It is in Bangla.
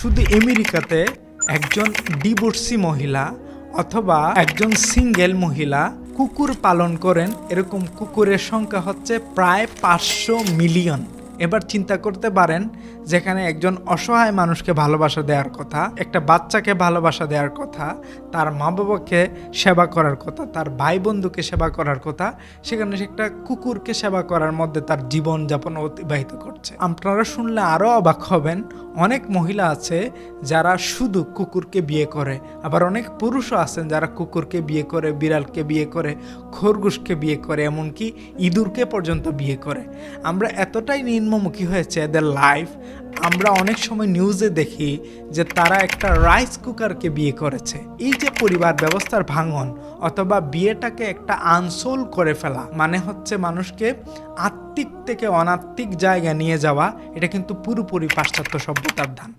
শুধু আমেরিকাতে একজন ডিভোর্সি মহিলা অথবা একজন সিঙ্গেল মহিলা কুকুর পালন করেন, এরকম কুকুরের সংখ্যা হচ্ছে প্রায় 500 মিলিয়ন। এবার চিন্তা করতে পারেন, যেখানে একজন অসহায় মানুষকে ভালোবাসা দেওয়ার কথা, একটা বাচ্চাকে ভালোবাসা দেওয়ার কথা, তার মা বাবাকে সেবা করার কথা, তার ভাই বন্ধুকে সেবা করার কথা, সেখানে সে একটা কুকুরকে সেবা করার মধ্যে তার জীবনযাপন অতিবাহিত করছে। আপনারা শুনলে আরও অবাক হবেন, অনেক মহিলা আছে যারা শুধু কুকুরকে বিয়ে করে, আবার অনেক পুরুষও আছেন যারা কুকুরকে বিয়ে করে, বিড়ালকে বিয়ে করে, খরগোশকে বিয়ে করে, এমনকি ইঁদুরকে পর্যন্ত বিয়ে করে। আমরা এতটাই নিম্নমুখী হয়েছে এদের লাইফ, আমরা অনেক সময় নিউজে দেখি যে তারা একটা রাইস কুকারকে বিয়ে করেছে। এই যে পরিবার ব্যবস্থার ভাঙন অথবা বিয়েটাকে একটা আনসোল করে ফেলা, মানে হচ্ছে মানুষকে আত্মিক থেকে অনাত্মিক জায়গায় নিয়ে যাওয়া, এটা কিন্তু পুরোপুরি পাশ্চাত্য সভ্যতার দান।